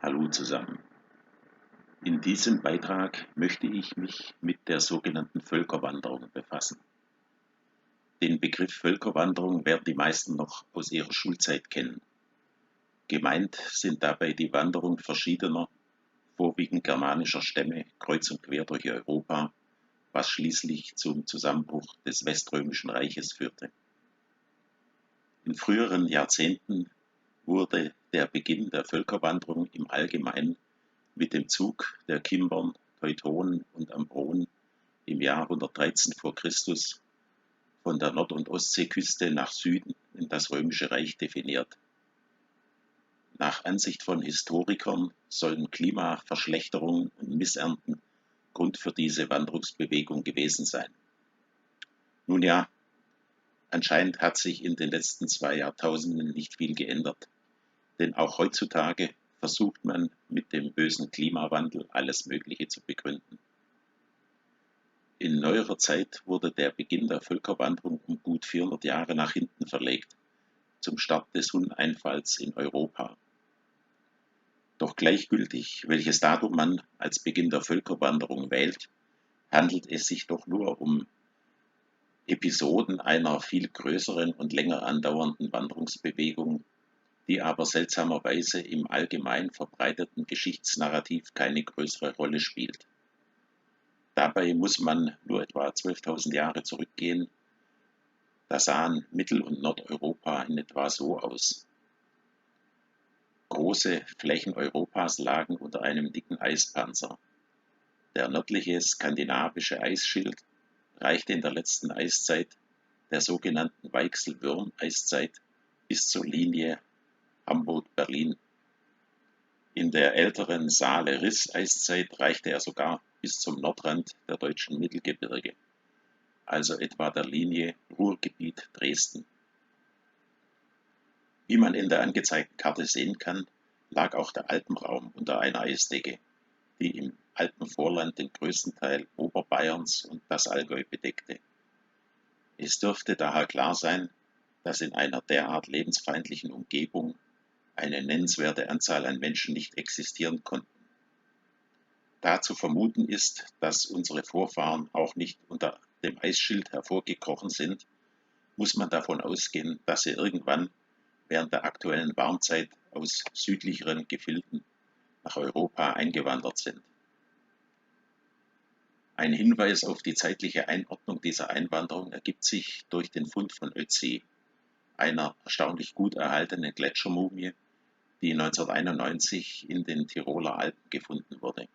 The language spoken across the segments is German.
Hallo zusammen. In diesem Beitrag möchte ich mich mit der sogenannten Völkerwanderung befassen. Den Begriff Völkerwanderung werden die meisten noch aus ihrer Schulzeit kennen. Gemeint sind dabei die Wanderung verschiedener, vorwiegend germanischer Stämme kreuz und quer durch Europa, was schließlich zum Zusammenbruch des Weströmischen Reiches führte. In früheren Jahrzehnten wurde der Beginn der Völkerwanderung im Allgemeinen mit dem Zug der Kimbern, Teutonen und Ambronen im Jahr 113 vor Christus von der Nord- und Ostseeküste nach Süden in das Römische Reich definiert. Nach Ansicht von Historikern sollen Klimaverschlechterungen und Missernten Grund für diese Wanderungsbewegung gewesen sein. Nun ja, anscheinend hat sich in den letzten 2 Jahrtausenden nicht viel geändert, denn auch heutzutage versucht man mit dem bösen Klimawandel alles Mögliche zu begründen. In neuerer Zeit wurde der Beginn der Völkerwanderung um gut 400 Jahre nach hinten verlegt, zum Start des Huneinfalls in Europa. Doch gleichgültig, welches Datum man als Beginn der Völkerwanderung wählt, handelt es sich doch nur um Episoden einer viel größeren und länger andauernden Wanderungsbewegung, die aber seltsamerweise im allgemein verbreiteten Geschichtsnarrativ keine größere Rolle spielt. Dabei muss man nur etwa 12.000 Jahre zurückgehen. Da sahen Mittel- und Nordeuropa in etwa so aus. Große Flächen Europas lagen unter einem dicken Eispanzer. Der nördliche skandinavische Eisschild reichte in der letzten Eiszeit, der sogenannten Weichsel-Würm-Eiszeit, bis zur Linie Hamburg-Berlin. In der älteren Saale-Riß-Eiszeit reichte er sogar bis zum Nordrand der deutschen Mittelgebirge, also etwa der Linie Ruhrgebiet-Dresden. Wie man in der angezeigten Karte sehen kann, lag auch der Alpenraum unter einer Eisdecke, die im Alpenvorland den größten Teil Oberbayerns und das Allgäu bedeckte. Es dürfte daher klar sein, dass in einer derart lebensfeindlichen Umgebung eine nennenswerte Anzahl an Menschen nicht existieren konnten. Da zu vermuten ist, dass unsere Vorfahren auch nicht unter dem Eisschild hervorgekrochen sind, muss man davon ausgehen, dass sie irgendwann während der aktuellen Warmzeit aus südlicheren Gefilden nach Europa eingewandert sind. Ein Hinweis auf die zeitliche Einordnung dieser Einwanderung ergibt sich durch den Fund von Ötzi, einer erstaunlich gut erhaltenen Gletschermumie, die 1991 in den Tiroler Alpen gefunden wurde.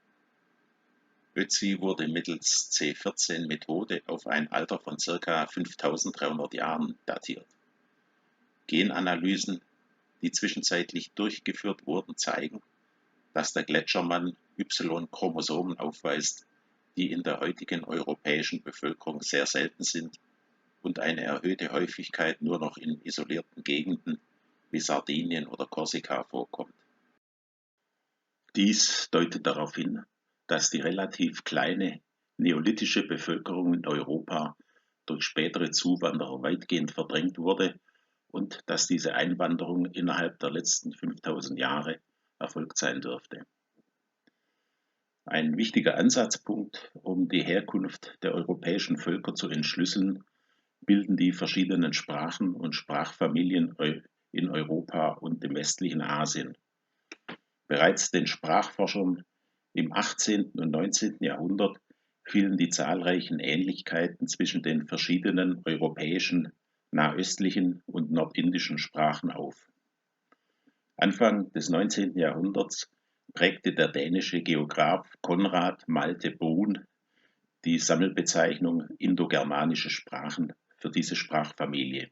Ötzi wurde mittels C14-Methode auf ein Alter von ca. 5300 Jahren datiert. Genanalysen, die zwischenzeitlich durchgeführt wurden, zeigen, dass der Gletschermann Y-Chromosomen aufweist, die in der heutigen europäischen Bevölkerung sehr selten sind und eine erhöhte Häufigkeit nur noch in isolierten Gegenden wie Sardinien oder Korsika vorkommt. Dies deutet darauf hin, dass die relativ kleine neolithische Bevölkerung in Europa durch spätere Zuwanderer weitgehend verdrängt wurde und dass diese Einwanderung innerhalb der letzten 5000 Jahre erfolgt sein dürfte. Ein wichtiger Ansatzpunkt, um die Herkunft der europäischen Völker zu entschlüsseln, bilden die verschiedenen Sprachen und Sprachfamilien in Europa und dem westlichen Asien. Bereits den Sprachforschern im 18. und 19. Jahrhundert fielen die zahlreichen Ähnlichkeiten zwischen den verschiedenen europäischen, nahöstlichen und nordindischen Sprachen auf. Anfang des 19. Jahrhunderts prägte der dänische Geograph Konrad Malte Bruun die Sammelbezeichnung indogermanische Sprachen für diese Sprachfamilie.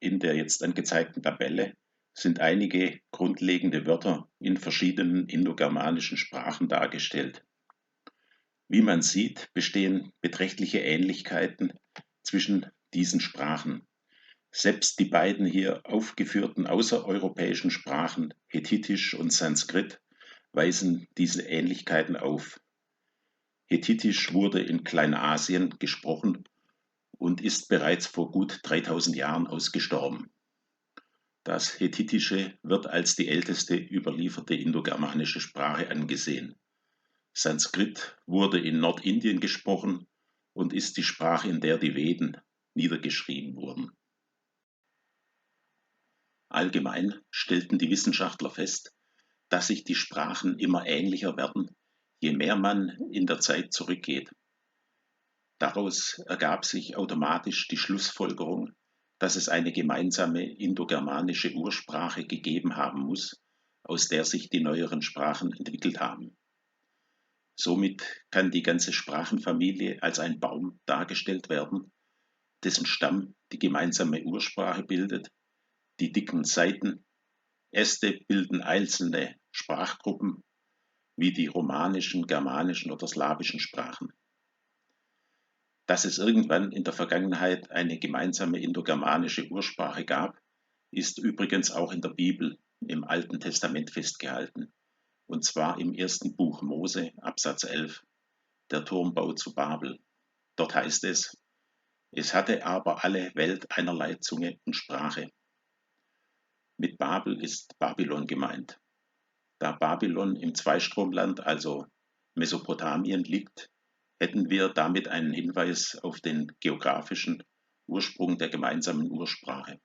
In der jetzt angezeigten Tabelle sind einige grundlegende Wörter in verschiedenen indogermanischen Sprachen dargestellt. Wie man sieht, bestehen beträchtliche Ähnlichkeiten zwischen diesen Sprachen. Selbst die beiden hier aufgeführten außereuropäischen Sprachen, Hethitisch und Sanskrit, weisen diese Ähnlichkeiten auf. Hethitisch wurde in Kleinasien gesprochen und ist bereits vor gut 3000 Jahren ausgestorben. Das Hethitische wird als die älteste überlieferte indogermanische Sprache angesehen. Sanskrit wurde in Nordindien gesprochen und ist die Sprache, in der die Veden niedergeschrieben wurden. Allgemein stellten die Wissenschaftler fest, dass sich die Sprachen immer ähnlicher werden, je mehr man in der Zeit zurückgeht. Daraus ergab sich automatisch die Schlussfolgerung, dass es eine gemeinsame indogermanische Ursprache gegeben haben muss, aus der sich die neueren Sprachen entwickelt haben. Somit kann die ganze Sprachenfamilie als ein Baum dargestellt werden, dessen Stamm die gemeinsame Ursprache bildet. Die dicken Seitenäste bilden einzelne Sprachgruppen, wie die romanischen, germanischen oder slawischen Sprachen. Dass es irgendwann in der Vergangenheit eine gemeinsame indogermanische Ursprache gab, ist übrigens auch in der Bibel im Alten Testament festgehalten, und zwar im ersten Buch Mose, Absatz 11, der Turmbau zu Babel. Dort heißt es: Es hatte aber alle Welt einerlei Zunge und Sprache. Mit Babel ist Babylon gemeint. Da Babylon im Zweistromland, also Mesopotamien, liegt, hätten wir damit einen Hinweis auf den geografischen Ursprung der gemeinsamen Ursprache.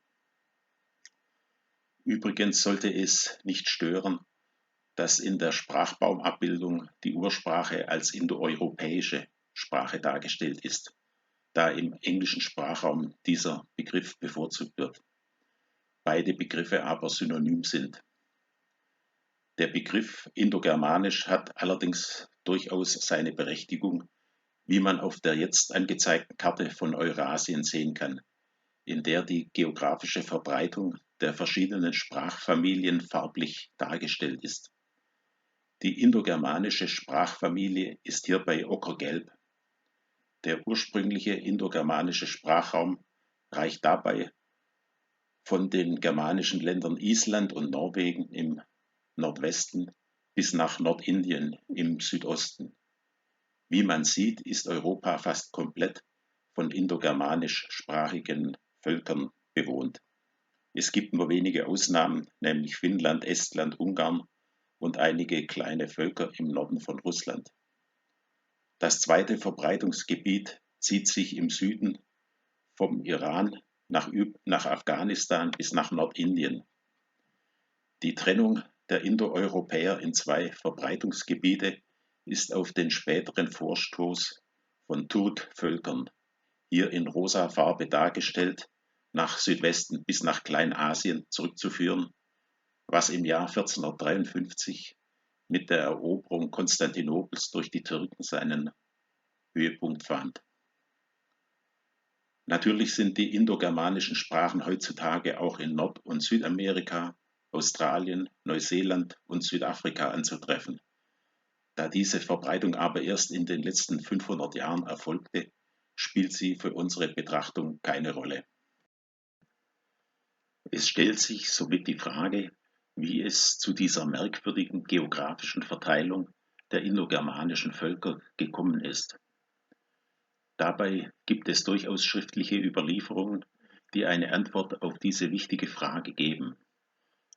Übrigens sollte es nicht stören, dass in der Sprachbaumabbildung die Ursprache als indoeuropäische Sprache dargestellt ist, da im englischen Sprachraum dieser Begriff bevorzugt wird, beide Begriffe aber synonym sind. Der Begriff Indogermanisch hat allerdings durchaus seine Berechtigung, wie man auf der jetzt angezeigten Karte von Eurasien sehen kann, in der die geografische Verbreitung der verschiedenen Sprachfamilien farblich dargestellt ist. Die indogermanische Sprachfamilie ist hierbei ockergelb. Der ursprüngliche indogermanische Sprachraum reicht dabei von den germanischen Ländern Island und Norwegen im Nordwesten bis nach Nordindien im Südosten. Wie man sieht, ist Europa fast komplett von indogermanischsprachigen Völkern bewohnt. Es gibt nur wenige Ausnahmen, nämlich Finnland, Estland, Ungarn und einige kleine Völker im Norden von Russland. Das zweite Verbreitungsgebiet zieht sich im Süden vom Iran nach Afghanistan bis nach Nordindien. Die Trennung der Indoeuropäer in zwei Verbreitungsgebiete ist auf den späteren Vorstoß von Turkvölkern, hier in rosa Farbe dargestellt, nach Südwesten bis nach Kleinasien zurückzuführen, was im Jahr 1453 mit der Eroberung Konstantinopels durch die Türken seinen Höhepunkt fand. Natürlich sind die indogermanischen Sprachen heutzutage auch in Nord- und Südamerika, Australien, Neuseeland und Südafrika anzutreffen. Da diese Verbreitung aber erst in den letzten 500 Jahren erfolgte, spielt sie für unsere Betrachtung keine Rolle. Es stellt sich somit die Frage, wie es zu dieser merkwürdigen geografischen Verteilung der indogermanischen Völker gekommen ist. Dabei gibt es durchaus schriftliche Überlieferungen, die eine Antwort auf diese wichtige Frage geben.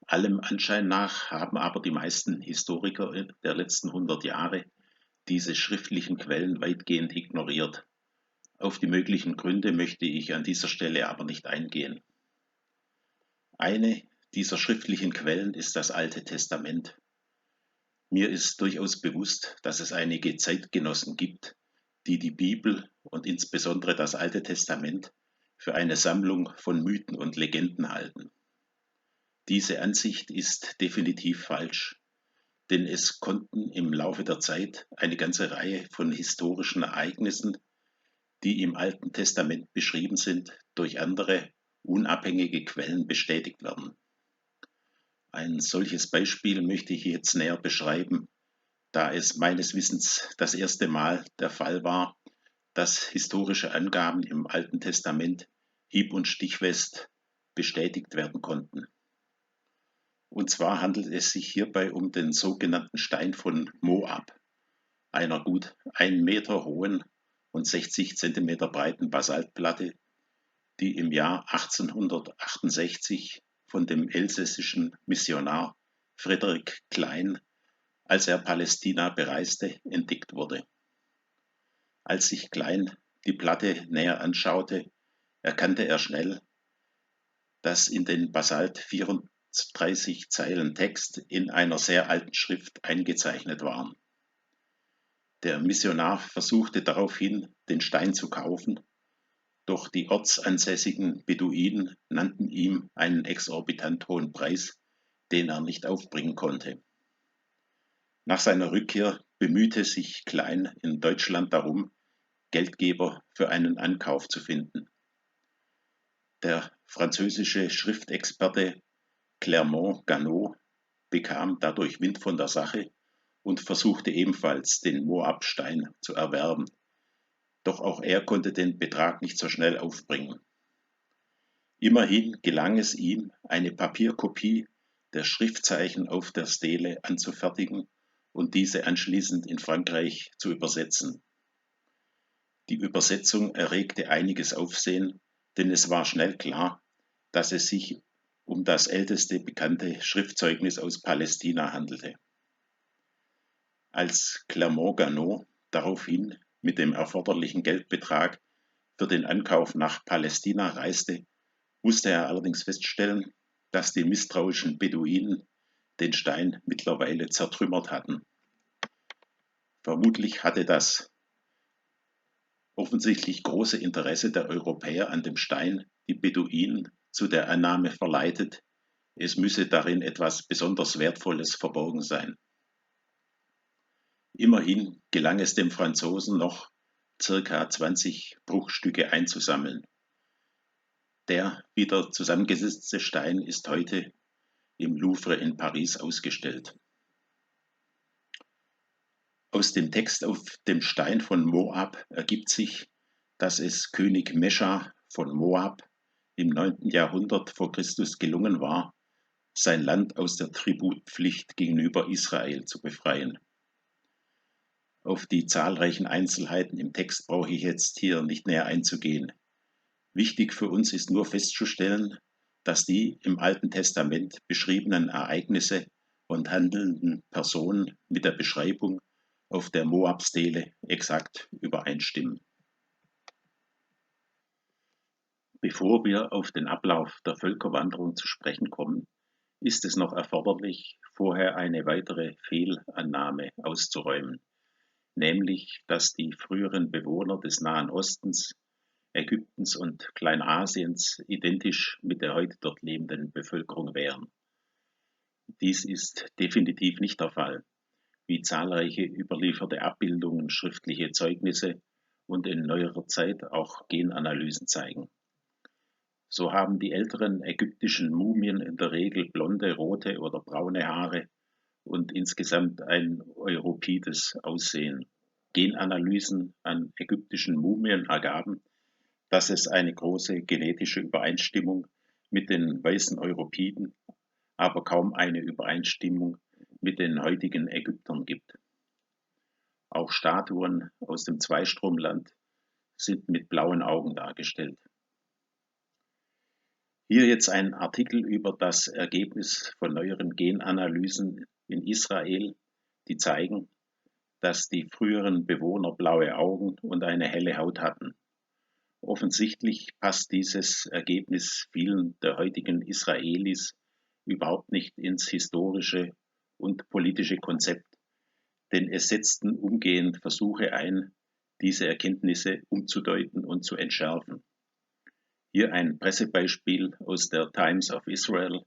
Allem Anschein nach haben aber die meisten Historiker der letzten 100 Jahre diese schriftlichen Quellen weitgehend ignoriert. Auf die möglichen Gründe möchte ich an dieser Stelle aber nicht eingehen. Eine dieser schriftlichen Quellen ist das Alte Testament. Mir ist durchaus bewusst, dass es einige Zeitgenossen gibt, die die Bibel und insbesondere das Alte Testament für eine Sammlung von Mythen und Legenden halten. Diese Ansicht ist definitiv falsch, denn es konnten im Laufe der Zeit eine ganze Reihe von historischen Ereignissen, die im Alten Testament beschrieben sind, durch andere unabhängige Quellen bestätigt werden. Ein solches Beispiel möchte ich jetzt näher beschreiben, da es meines Wissens das erste Mal der Fall war, dass historische Angaben im Alten Testament hieb- und stichfest bestätigt werden konnten. Und zwar handelt es sich hierbei um den sogenannten Stein von Moab, einer gut 1 Meter hohen und 60 Zentimeter breiten Basaltplatte, die im Jahr 1868 von dem elsässischen Missionar Frederik Klein, als er Palästina bereiste, entdeckt wurde. Als sich Klein die Platte näher anschaute, erkannte er schnell, dass in den Basalt 34 Zeilen Text in einer sehr alten Schrift eingezeichnet waren. Der Missionar versuchte daraufhin, den Stein zu kaufen, doch die ortsansässigen Beduinen nannten ihm einen exorbitant hohen Preis, den er nicht aufbringen konnte. Nach seiner Rückkehr bemühte sich Klein in Deutschland darum, Geldgeber für einen Ankauf zu finden. Der französische Schriftexperte Clermont-Ganneau bekam dadurch Wind von der Sache und versuchte ebenfalls, den Moabstein zu erwerben. Doch auch er konnte den Betrag nicht so schnell aufbringen. Immerhin gelang es ihm, eine Papierkopie der Schriftzeichen auf der Stele anzufertigen und diese anschließend in Frankreich zu übersetzen. Die Übersetzung erregte einiges Aufsehen, denn es war schnell klar, dass es sich um das älteste bekannte Schriftzeugnis aus Palästina handelte. Als Clermont-Ganneau daraufhin mit dem erforderlichen Geldbetrag für den Ankauf nach Palästina reiste, musste er allerdings feststellen, dass die misstrauischen Beduinen den Stein mittlerweile zertrümmert hatten. Vermutlich hatte das offensichtlich große Interesse der Europäer an dem Stein die Beduinen zu der Annahme verleitet, es müsse darin etwas besonders Wertvolles verborgen sein. Immerhin gelang es dem Franzosen noch, circa 20 Bruchstücke einzusammeln. Der wieder zusammengesetzte Stein ist heute im Louvre in Paris ausgestellt. Aus dem Text auf dem Stein von Moab ergibt sich, dass es König Mescha von Moab im 9. Jahrhundert vor Christus gelungen war, sein Land aus der Tributpflicht gegenüber Israel zu befreien. Auf die zahlreichen Einzelheiten im Text brauche ich jetzt hier nicht näher einzugehen. Wichtig für uns ist nur festzustellen, dass die im Alten Testament beschriebenen Ereignisse und handelnden Personen mit der Beschreibung auf der Moab-Stele exakt übereinstimmen. Bevor wir auf den Ablauf der Völkerwanderung zu sprechen kommen, ist es noch erforderlich, vorher eine weitere Fehlannahme auszuräumen, nämlich, dass die früheren Bewohner des Nahen Ostens, Ägyptens und Kleinasiens identisch mit der heute dort lebenden Bevölkerung wären. Dies ist definitiv nicht der Fall, wie zahlreiche überlieferte Abbildungen, schriftliche Zeugnisse und in neuerer Zeit auch Genanalysen zeigen. So haben die älteren ägyptischen Mumien in der Regel blonde, rote oder braune Haare und insgesamt ein europäisches Aussehen. Genanalysen an ägyptischen Mumien ergaben, dass es eine große genetische Übereinstimmung mit den weißen Europiden, aber kaum eine Übereinstimmung mit den heutigen Ägyptern gibt. Auch Statuen aus dem Zweistromland sind mit blauen Augen dargestellt. Hier jetzt ein Artikel über das Ergebnis von neueren Genanalysen in Israel, die zeigen, dass die früheren Bewohner blaue Augen und eine helle Haut hatten. Offensichtlich passt dieses Ergebnis vielen der heutigen Israelis überhaupt nicht ins historische und politische Konzept, denn es setzten umgehend Versuche ein, diese Erkenntnisse umzudeuten und zu entschärfen. Hier ein Pressebeispiel aus der Times of Israel,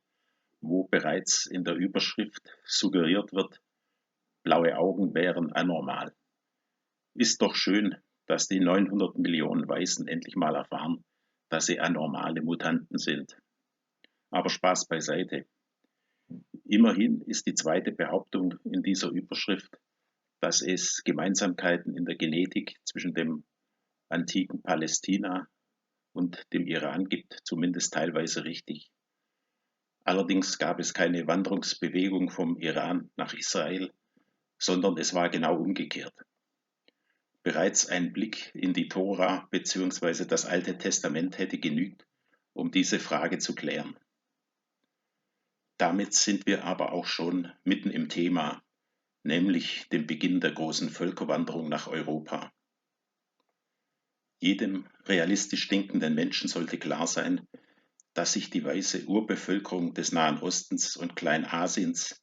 wo bereits in der Überschrift suggeriert wird, blaue Augen wären anormal. Ist doch schön, dass die 900 Millionen Weißen endlich mal erfahren, dass sie anormale Mutanten sind. Aber Spaß beiseite. Immerhin ist die zweite Behauptung in dieser Überschrift, dass es Gemeinsamkeiten in der Genetik zwischen dem antiken Palästina und dem Iran gibt, zumindest teilweise richtig. Allerdings gab es keine Wanderungsbewegung vom Iran nach Israel, sondern es war genau umgekehrt. Bereits ein Blick in die Tora bzw. das Alte Testament hätte genügt, um diese Frage zu klären. Damit sind wir aber auch schon mitten im Thema, nämlich dem Beginn der großen Völkerwanderung nach Europa. Jedem realistisch denkenden Menschen sollte klar sein, dass sich die weiße Urbevölkerung des Nahen Ostens und Kleinasiens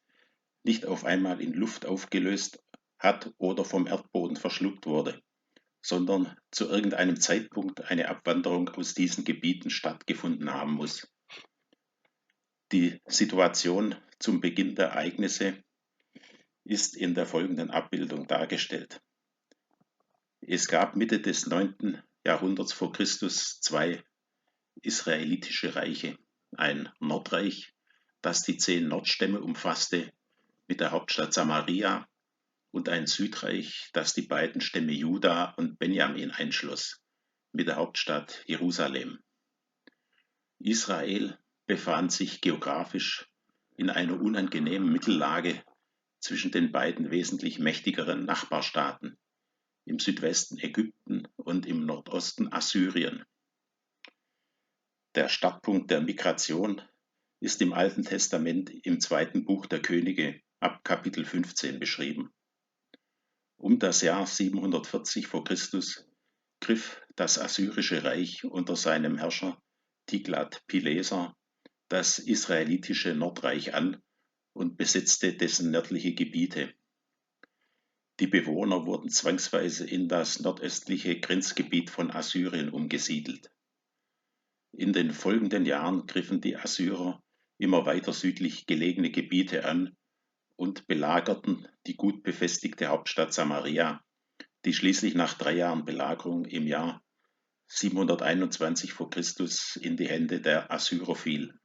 nicht auf einmal in Luft aufgelöst hat oder vom Erdboden verschluckt wurde, sondern zu irgendeinem Zeitpunkt eine Abwanderung aus diesen Gebieten stattgefunden haben muss. Die Situation zum Beginn der Ereignisse ist in der folgenden Abbildung dargestellt. Es gab Mitte des 9. Jahrhunderts vor Christus zwei israelitische Reiche, ein Nordreich, das die 10 Nordstämme umfasste, mit der Hauptstadt Samaria, und ein Südreich, das die beiden Stämme Juda und Benjamin einschloss, mit der Hauptstadt Jerusalem. Israel befand sich geografisch in einer unangenehmen Mittellage zwischen den beiden wesentlich mächtigeren Nachbarstaaten, im Südwesten Ägypten und im Nordosten Assyrien. Der Startpunkt der Migration ist im Alten Testament im 2. Buch der Könige ab Kapitel 15 beschrieben. Um das Jahr 740 vor Christus griff das Assyrische Reich unter seinem Herrscher Tiglat-Pileser das israelitische Nordreich an und besetzte dessen nördliche Gebiete. Die Bewohner wurden zwangsweise in das nordöstliche Grenzgebiet von Assyrien umgesiedelt. In den folgenden Jahren griffen die Assyrer immer weiter südlich gelegene Gebiete an und belagerten die gut befestigte Hauptstadt Samaria, die schließlich nach 3 Jahren Belagerung im Jahr 721 vor Christus in die Hände der Assyrer fiel.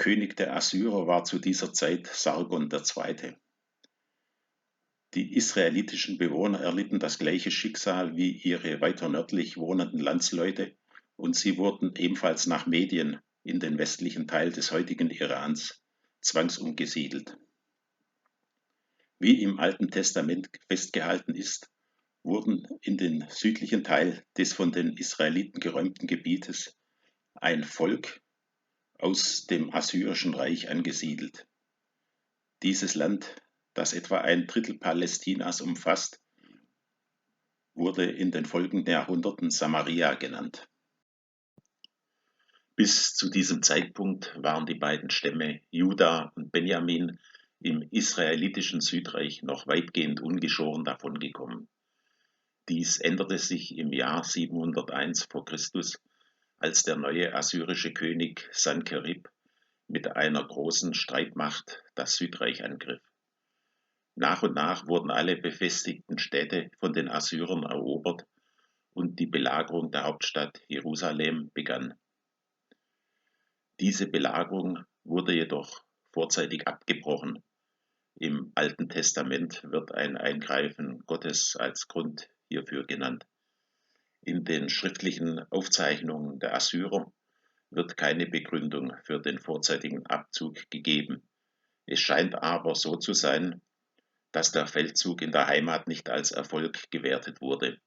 König der Assyrer war zu dieser Zeit Sargon II. Die israelitischen Bewohner erlitten das gleiche Schicksal wie ihre weiter nördlich wohnenden Landsleute und sie wurden ebenfalls nach Medien in den westlichen Teil des heutigen Irans zwangsumgesiedelt. Wie im Alten Testament festgehalten ist, wurden in den südlichen Teil des von den Israeliten geräumten Gebietes ein Volk aus dem Assyrischen Reich angesiedelt. Dieses Land, das etwa 1/3 Palästinas umfasst, wurde in den folgenden Jahrhunderten Samaria genannt. Bis zu diesem Zeitpunkt waren die beiden Stämme Juda und Benjamin im israelitischen Südreich noch weitgehend ungeschoren davongekommen. Dies änderte sich im Jahr 701 vor Christus, als der neue assyrische König Sankerib mit einer großen Streitmacht das Südreich angriff. Nach und nach wurden alle befestigten Städte von den Assyrern erobert und die Belagerung der Hauptstadt Jerusalem begann. Diese Belagerung wurde jedoch vorzeitig abgebrochen. Im Alten Testament wird ein Eingreifen Gottes als Grund hierfür genannt. In den schriftlichen Aufzeichnungen der Assyrer wird keine Begründung für den vorzeitigen Abzug gegeben. Es scheint aber so zu sein, dass der Feldzug in der Heimat nicht als Erfolg gewertet wurde,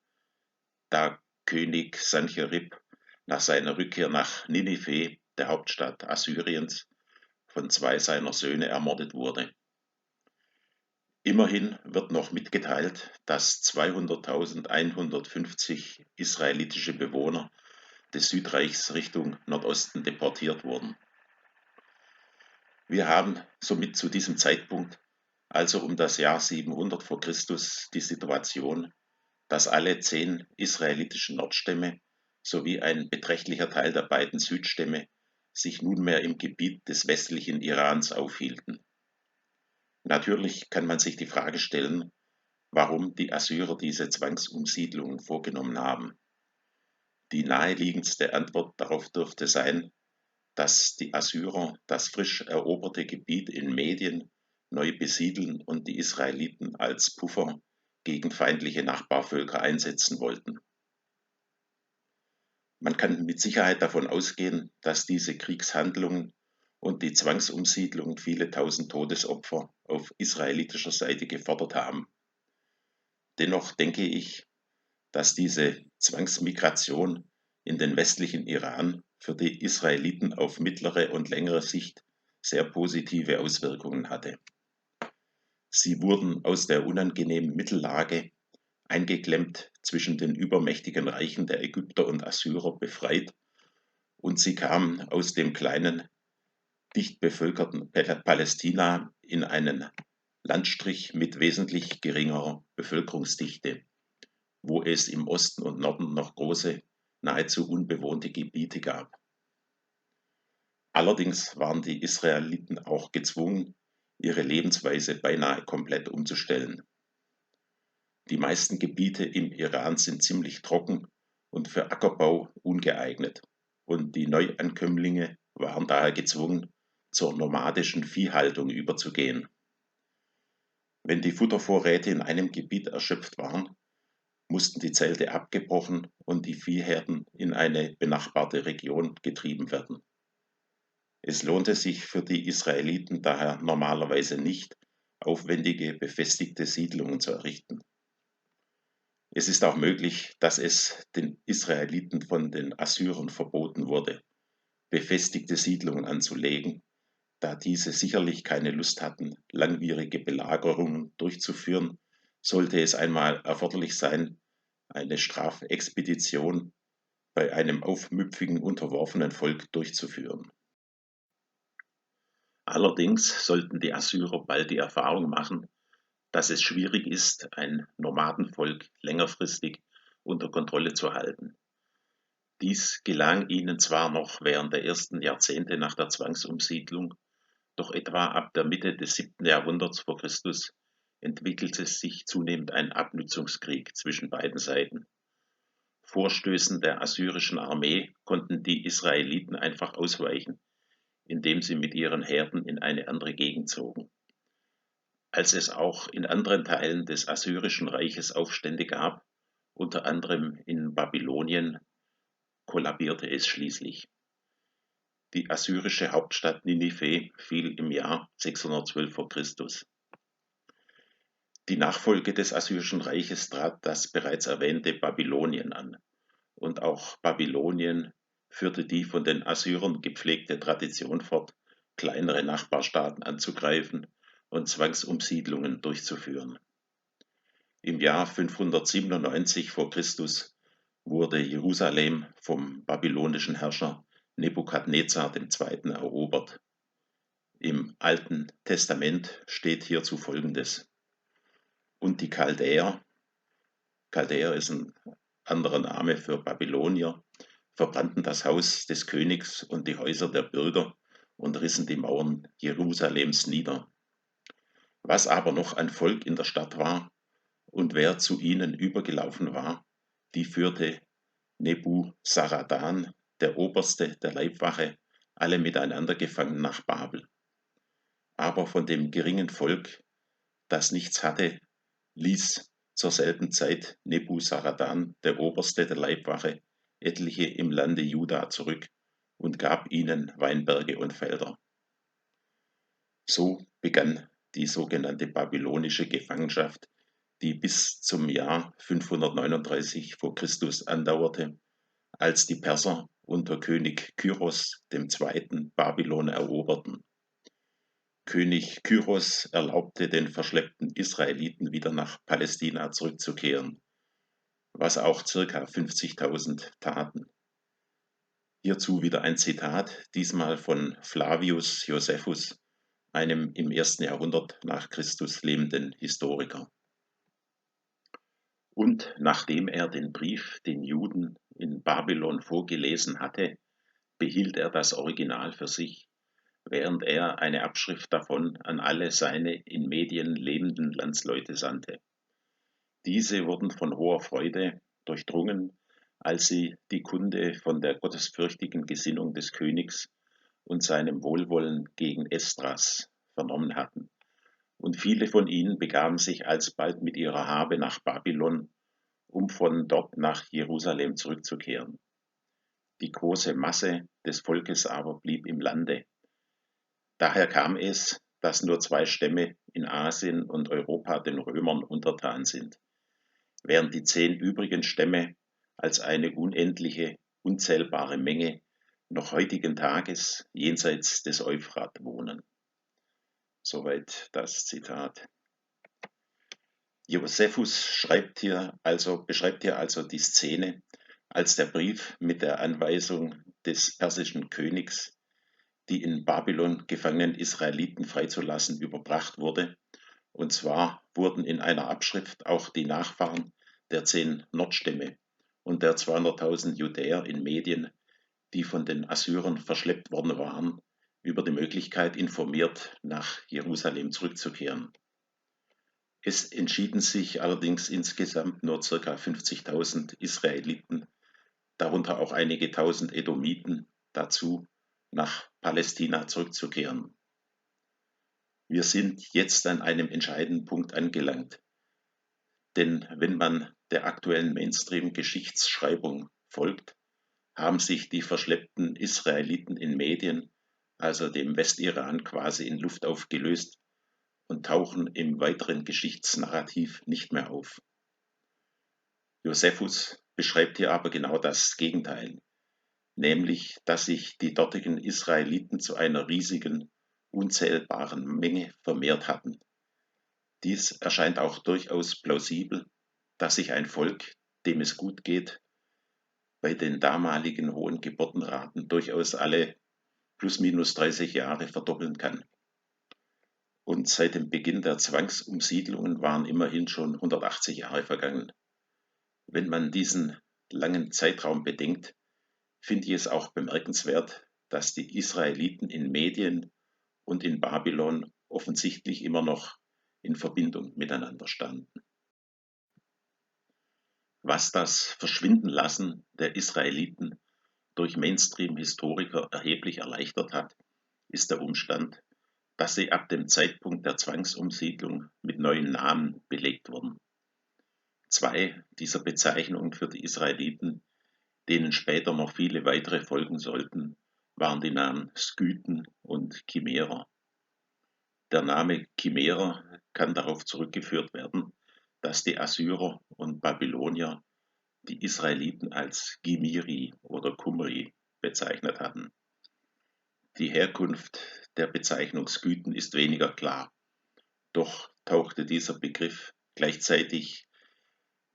da König Sancherib nach seiner Rückkehr nach Ninive, der Hauptstadt Assyriens, von 2 seiner Söhne ermordet wurde. Immerhin wird noch mitgeteilt, dass 200.150 israelitische Bewohner des Südreichs Richtung Nordosten deportiert wurden. Wir haben somit zu diesem Zeitpunkt, also um das Jahr 700 vor Christus, die Situation, dass alle 10 israelitischen Nordstämme sowie ein beträchtlicher Teil der beiden Südstämme sich nunmehr im Gebiet des westlichen Irans aufhielten. Natürlich kann man sich die Frage stellen, warum die Assyrer diese Zwangsumsiedlungen vorgenommen haben. Die naheliegendste Antwort darauf dürfte sein, dass die Assyrer das frisch eroberte Gebiet in Medien neu besiedeln und die Israeliten als Puffer gegen feindliche Nachbarvölker einsetzen wollten. Man kann mit Sicherheit davon ausgehen, dass diese Kriegshandlungen und die Zwangsumsiedlung viele tausend Todesopfer auf israelitischer Seite gefordert haben. Dennoch denke ich, dass diese Zwangsmigration in den westlichen Iran für die Israeliten auf mittlere und längere Sicht sehr positive Auswirkungen hatte. Sie wurden aus der unangenehmen Mittellage, eingeklemmt zwischen den übermächtigen Reichen der Ägypter und Assyrer, befreit, und sie kamen aus dem kleinen, dicht bevölkerten Palästina in einen Landstrich mit wesentlich geringerer Bevölkerungsdichte, wo es im Osten und Norden noch große, nahezu unbewohnte Gebiete gab. Allerdings waren die Israeliten auch gezwungen, ihre Lebensweise beinahe komplett umzustellen. Die meisten Gebiete im Iran sind ziemlich trocken und für Ackerbau ungeeignet, und die Neuankömmlinge waren daher gezwungen, zur nomadischen Viehhaltung überzugehen. Wenn die Futtervorräte in einem Gebiet erschöpft waren, mussten die Zelte abgebrochen und die Viehherden in eine benachbarte Region getrieben werden. Es lohnte sich für die Israeliten daher normalerweise nicht, aufwendige befestigte Siedlungen zu errichten. Es ist auch möglich, dass es den Israeliten von den Assyrern verboten wurde, befestigte Siedlungen anzulegen, da diese sicherlich keine Lust hatten, langwierige Belagerungen durchzuführen, sollte es einmal erforderlich sein, eine Strafexpedition bei einem aufmüpfigen, unterworfenen Volk durchzuführen. Allerdings sollten die Assyrer bald die Erfahrung machen, dass es schwierig ist, ein Nomadenvolk längerfristig unter Kontrolle zu halten. Dies gelang ihnen zwar noch während der ersten Jahrzehnte nach der Zwangsumsiedlung, doch etwa ab der Mitte des 7. Jahrhunderts vor Christus entwickelte sich zunehmend ein Abnutzungskrieg zwischen beiden Seiten. Vorstößen der assyrischen Armee konnten die Israeliten einfach ausweichen, indem sie mit ihren Herden in eine andere Gegend zogen. Als es auch in anderen Teilen des Assyrischen Reiches Aufstände gab, unter anderem in Babylonien, kollabierte es schließlich. Die assyrische Hauptstadt Ninive fiel im Jahr 612 vor Christus. Die Nachfolge des Assyrischen Reiches trat das bereits erwähnte Babylonien an, und auch Babylonien führte die von den Assyrern gepflegte Tradition fort, kleinere Nachbarstaaten anzugreifen und Zwangsumsiedlungen durchzuführen. Im Jahr 597 vor Christus wurde Jerusalem vom babylonischen Herrscher Nebukadnezar II. Erobert. Im Alten Testament steht hierzu Folgendes: Und die Chaldäer ist ein anderer Name für Babylonier, verbrannten das Haus des Königs und die Häuser der Bürger und rissen die Mauern Jerusalems nieder. Was aber noch an Volk in der Stadt war und wer zu ihnen übergelaufen war, die führte Nebuzaradan, der Oberste der Leibwache, alle miteinander gefangen nach Babel. Aber von dem geringen Volk, das nichts hatte, ließ zur selben Zeit Nebuzaradan, der Oberste der Leibwache, etliche im Lande Juda zurück und gab ihnen Weinberge und Felder. So begann die sogenannte babylonische Gefangenschaft, die bis zum Jahr 539 vor Christus andauerte, als die Perser unter König Kyros II. Babylon eroberten. König Kyros erlaubte den verschleppten Israeliten wieder nach Palästina zurückzukehren, was auch ca. 50.000 taten. Hierzu wieder ein Zitat, diesmal von Flavius Josephus, einem im 1. Jahrhundert nach Christus lebenden Historiker. Und nachdem er den Brief den Juden in Babylon vorgelesen hatte, behielt er das Original für sich, während er eine Abschrift davon an alle seine in Medien lebenden Landsleute sandte. Diese wurden von hoher Freude durchdrungen, als sie die Kunde von der gottesfürchtigen Gesinnung des Königs und seinem Wohlwollen gegen Esdras vernommen hatten. Und viele von ihnen begaben sich alsbald mit ihrer Habe nach Babylon, um von dort nach Jerusalem zurückzukehren. Die große Masse des Volkes aber blieb im Lande. Daher kam es, dass nur 2 Stämme in Asien und Europa den Römern untertan sind, während die 10 übrigen Stämme als eine unendliche, unzählbare Menge noch heutigen Tages jenseits des Euphrat wohnen. Soweit das Zitat. Josephus beschreibt hier also die Szene, als der Brief mit der Anweisung des persischen Königs, die in Babylon gefangenen Israeliten freizulassen, überbracht wurde. Und zwar wurden in einer Abschrift auch die Nachfahren der 10 Nordstämme und der 200.000 Judäer in Medien, die von den Assyrern verschleppt worden waren, über die Möglichkeit informiert, nach Jerusalem zurückzukehren. Es entschieden sich allerdings insgesamt nur ca. 50.000 Israeliten, darunter auch einige tausend Edomiten, dazu, nach Palästina zurückzukehren. Wir sind jetzt an einem entscheidenden Punkt angelangt, denn wenn man der aktuellen Mainstream-Geschichtsschreibung folgt, haben sich die verschleppten Israeliten in Medien, also dem Westiran, quasi in Luft aufgelöst und tauchen im weiteren Geschichtsnarrativ nicht mehr auf. Josephus beschreibt hier aber genau das Gegenteil, nämlich dass sich die dortigen Israeliten zu einer riesigen, unzählbaren Menge vermehrt hatten. Dies erscheint auch durchaus plausibel, dass sich ein Volk, dem es gut geht, bei den damaligen hohen Geburtenraten durchaus alle plus minus 30 Jahre verdoppeln kann. Und seit dem Beginn der Zwangsumsiedlungen waren immerhin schon 180 Jahre vergangen. Wenn man diesen langen Zeitraum bedenkt, finde ich es auch bemerkenswert, dass die Israeliten in Medien und in Babylon offensichtlich immer noch in Verbindung miteinander standen. Was das Verschwindenlassen der Israeliten durch Mainstream-Historiker erheblich erleichtert hat, ist der Umstand, dass sie ab dem Zeitpunkt der Zwangsumsiedlung mit neuen Namen belegt wurden. 2 dieser Bezeichnungen für die Israeliten, denen später noch viele weitere folgen sollten, waren die Namen Skythen und Chimärer. Der Name Chimärer kann darauf zurückgeführt werden, dass die Assyrer und Babylonier die Israeliten als Ghimiri oder Qumri bezeichnet hatten. Die Herkunft der Bezeichnung Skythen ist weniger klar, doch tauchte dieser Begriff gleichzeitig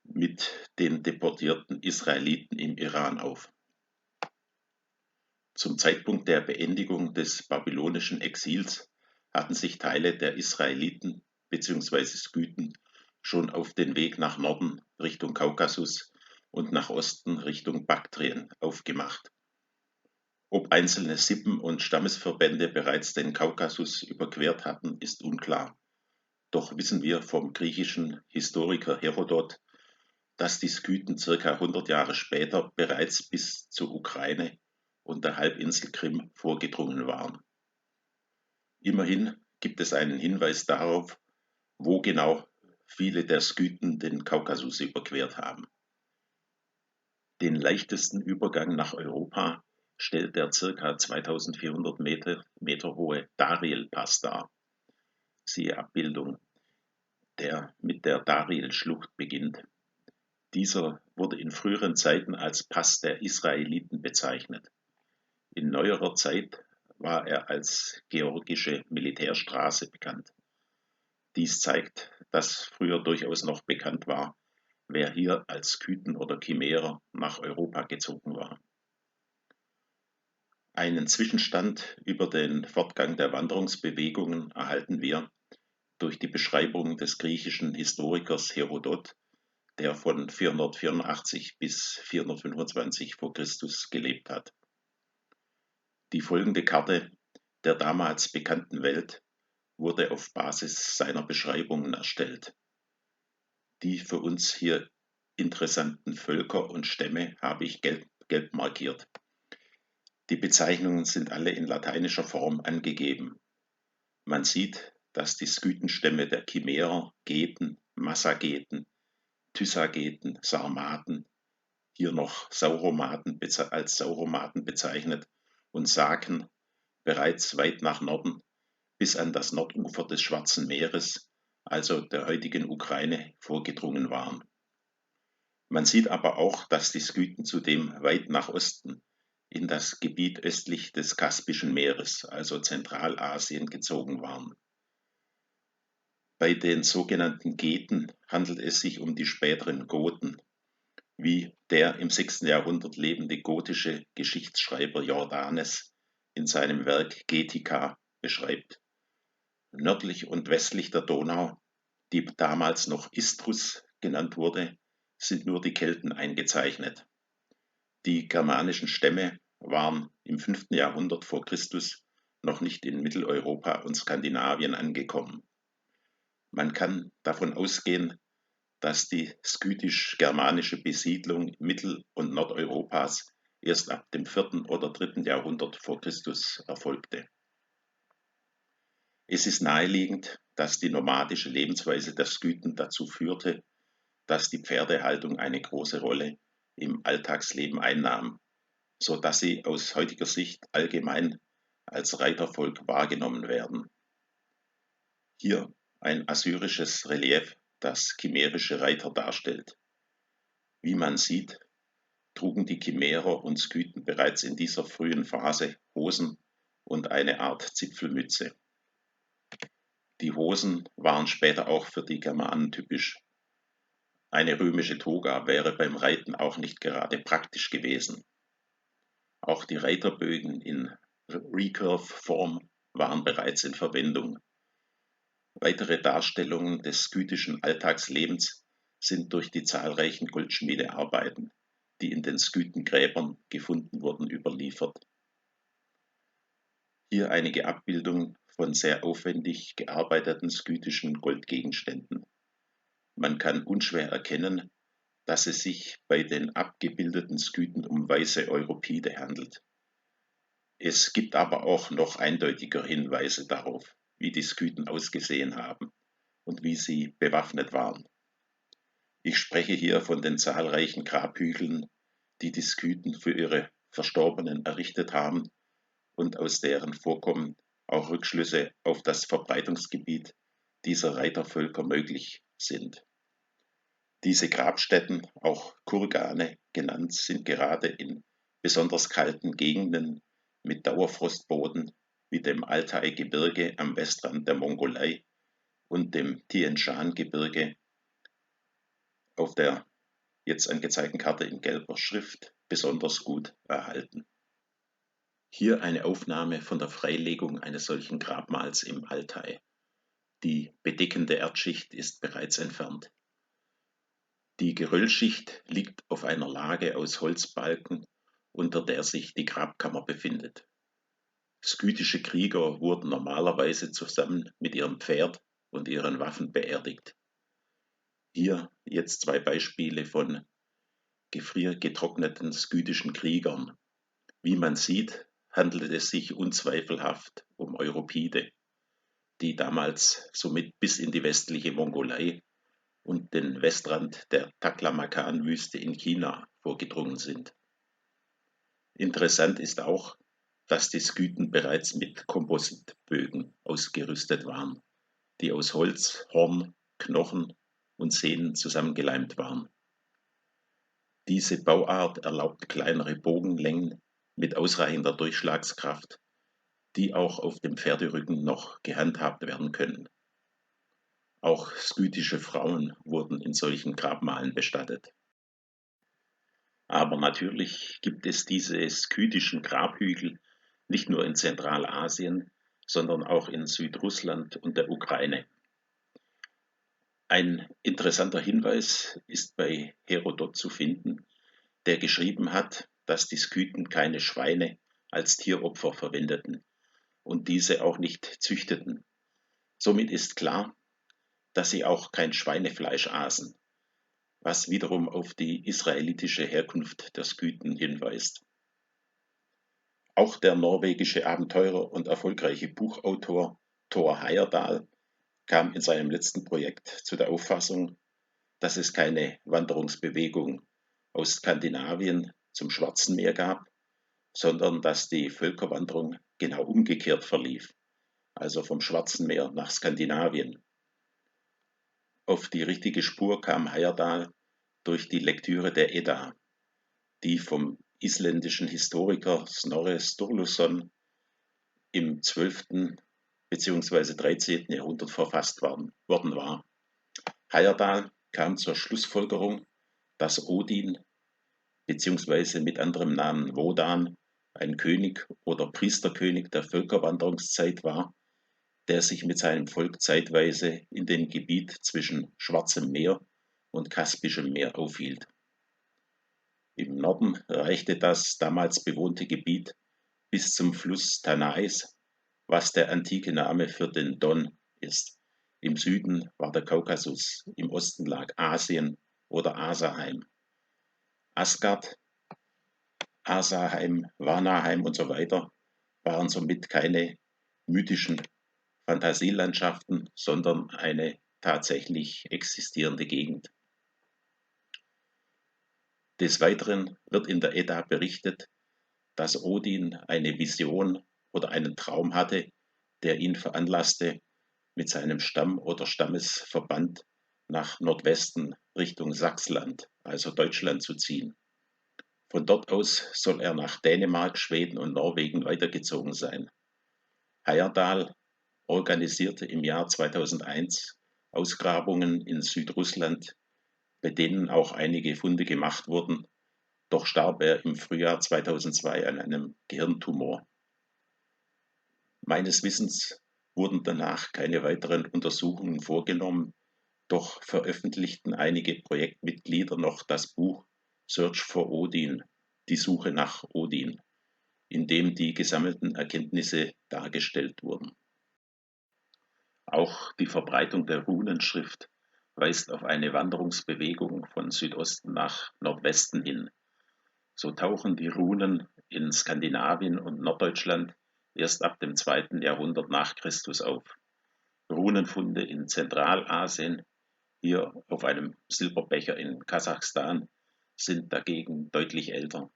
mit den deportierten Israeliten im Iran auf. Zum Zeitpunkt der Beendigung des babylonischen Exils hatten sich Teile der Israeliten bzw. Skythen schon auf den Weg nach Norden Richtung Kaukasus und nach Osten Richtung Baktrien aufgemacht. Ob einzelne Sippen und Stammesverbände bereits den Kaukasus überquert hatten, ist unklar. Doch wissen wir vom griechischen Historiker Herodot, dass die Skythen ca. 100 Jahre später bereits bis zur Ukraine und der Halbinsel Krim vorgedrungen waren. Immerhin gibt es einen Hinweis darauf, wo genau viele der Skythen den Kaukasus überquert haben. Den leichtesten Übergang nach Europa stellt der ca. 2400 Meter hohe Dariel-Pass dar. Siehe Abbildung, der mit der Dariel-Schlucht beginnt. Dieser wurde in früheren Zeiten als Pass der Israeliten bezeichnet. In neuerer Zeit war er als georgische Militärstraße bekannt. Dies zeigt, dass früher durchaus noch bekannt war, wer hier als Skythen oder Chimärer nach Europa gezogen war. Einen Zwischenstand über den Fortgang der Wanderungsbewegungen erhalten wir durch die Beschreibung des griechischen Historikers Herodot, der von 484 bis 425 vor Christus gelebt hat. Die folgende Karte der damals bekannten Welt wurde auf Basis seiner Beschreibungen erstellt. Die für uns hier interessanten Völker und Stämme habe ich gelb markiert. Die Bezeichnungen sind alle in lateinischer Form angegeben. Man sieht, dass die Skythenstämme der Chimärer, Geten, Massageten, Thysageten, Sarmaten, hier noch als Sauromaten bezeichnet, und Saken bereits weit nach Norden bis an das Nordufer des Schwarzen Meeres, also der heutigen Ukraine, vorgedrungen waren. Man sieht aber auch, dass die Skythen zudem weit nach Osten in das Gebiet östlich des Kaspischen Meeres, also Zentralasien, gezogen waren. Bei den sogenannten Geten handelt es sich um die späteren Goten, wie der im 6. Jahrhundert lebende gotische Geschichtsschreiber Jordanes in seinem Werk Getica beschreibt. Nördlich und westlich der Donau, die damals noch Istrus genannt wurde, sind nur die Kelten eingezeichnet. Die germanischen Stämme waren im 5. Jahrhundert vor Christus noch nicht in Mitteleuropa und Skandinavien angekommen. Man kann davon ausgehen, dass die skythisch-germanische Besiedlung Mittel- und Nordeuropas erst ab dem 4. oder 3. Jahrhundert vor Christus erfolgte. Es ist naheliegend, dass die nomadische Lebensweise der Skythen dazu führte, dass die Pferdehaltung eine große Rolle im Alltagsleben einnahm, so dass sie aus heutiger Sicht allgemein als Reitervolk wahrgenommen werden. Hier ein assyrisches Relief, das chimärische Reiter darstellt. Wie man sieht, trugen die Chimärer und Skythen bereits in dieser frühen Phase Hosen und eine Art Zipfelmütze. Die Hosen waren später auch für die Germanen typisch. Eine römische Toga wäre beim Reiten auch nicht gerade praktisch gewesen. Auch die Reiterbögen in Recurve-Form waren bereits in Verwendung. Weitere Darstellungen des skythischen Alltagslebens sind durch die zahlreichen Goldschmiedearbeiten, die in den Skythengräbern gefunden wurden, überliefert. Hier einige Abbildungen von sehr aufwendig gearbeiteten skythischen Goldgegenständen. Man kann unschwer erkennen, dass es sich bei den abgebildeten Skythen um weiße Europide handelt. Es gibt aber auch noch eindeutiger Hinweise darauf, wie die Skythen ausgesehen haben und wie sie bewaffnet waren. Ich spreche hier von den zahlreichen Grabhügeln, die die Skythen für ihre Verstorbenen errichtet haben und aus deren Vorkommen auch Rückschlüsse auf das Verbreitungsgebiet dieser Reitervölker möglich sind. Diese Grabstätten, auch Kurgane genannt, sind gerade in besonders kalten Gegenden mit Dauerfrostboden wie dem Altai-Gebirge am Westrand der Mongolei und dem Tian-Shan-Gebirge auf der jetzt angezeigten Karte in gelber Schrift besonders gut erhalten. Hier eine Aufnahme von der Freilegung eines solchen Grabmals im Altai. Die bedeckende Erdschicht ist bereits entfernt. Die Geröllschicht liegt auf einer Lage aus Holzbalken, unter der sich die Grabkammer befindet. Skythische Krieger wurden normalerweise zusammen mit ihrem Pferd und ihren Waffen beerdigt. Hier jetzt zwei Beispiele von gefriergetrockneten skythischen Kriegern. Wie man sieht, handelt es sich unzweifelhaft um Europide, die damals somit bis in die westliche Mongolei und den Westrand der Taklamakan-Wüste in China vorgedrungen sind. Interessant ist auch, dass die Skythen bereits mit Kompositbögen ausgerüstet waren, die aus Holz, Horn, Knochen und Sehnen zusammengeleimt waren. Diese Bauart erlaubt kleinere Bogenlängen mit ausreichender Durchschlagskraft, die auch auf dem Pferderücken noch gehandhabt werden können. Auch skythische Frauen wurden in solchen Grabmalen bestattet. Aber natürlich gibt es diese skythischen Grabhügel nicht nur in Zentralasien, sondern auch in Südrussland und der Ukraine. Ein interessanter Hinweis ist bei Herodot zu finden, der geschrieben hat, dass die Skythen keine Schweine als Tieropfer verwendeten und diese auch nicht züchteten. Somit ist klar, dass sie auch kein Schweinefleisch aßen, was wiederum auf die israelitische Herkunft der Skythen hinweist. Auch der norwegische Abenteurer und erfolgreiche Buchautor Thor Heyerdahl kam in seinem letzten Projekt zu der Auffassung, dass es keine Wanderungsbewegung aus Skandinavien zum Schwarzen Meer gab, sondern dass die Völkerwanderung genau umgekehrt verlief, also vom Schwarzen Meer nach Skandinavien. Auf die richtige Spur kam Heyerdahl durch die Lektüre der Edda, die vom isländischen Historiker Snorre Sturluson im 12. bzw. 13. Jahrhundert verfasst worden war. Heyerdahl kam zur Schlussfolgerung, dass Odin bzw. mit anderem Namen Wodan ein König oder Priesterkönig der Völkerwanderungszeit war, der sich mit seinem Volk zeitweise in dem Gebiet zwischen Schwarzem Meer und Kaspischem Meer aufhielt. Im Norden reichte das damals bewohnte Gebiet bis zum Fluss Tanais, was der antike Name für den Don ist. Im Süden war der Kaukasus, im Osten lag Asien oder Asaheim. Asgard, Asaheim, Vanaheim und so weiter waren somit keine mythischen Fantasielandschaften, sondern eine tatsächlich existierende Gegend. Des Weiteren wird in der Edda berichtet, dass Odin eine Vision oder einen Traum hatte, der ihn veranlasste, mit seinem Stamm oder Stammesverband nach Nordwesten Richtung Sachsland, also Deutschland, zu ziehen. Von dort aus soll er nach Dänemark, Schweden und Norwegen weitergezogen sein. Heyerdahl organisierte im Jahr 2001 Ausgrabungen in Südrussland, bei denen auch einige Funde gemacht wurden, doch starb er im Frühjahr 2002 an einem Gehirntumor. Meines Wissens wurden danach keine weiteren Untersuchungen vorgenommen, doch veröffentlichten einige Projektmitglieder noch das Buch Search for Odin, die Suche nach Odin, in dem die gesammelten Erkenntnisse dargestellt wurden. Auch die Verbreitung der Runenschrift weist auf eine Wanderungsbewegung von Südosten nach Nordwesten hin. So tauchen die Runen in Skandinavien und Norddeutschland erst ab dem 2. Jahrhundert nach Christus auf. Runenfunde in Zentralasien, hier auf einem Silberbecher in Kasachstan, sind dagegen deutlich älter.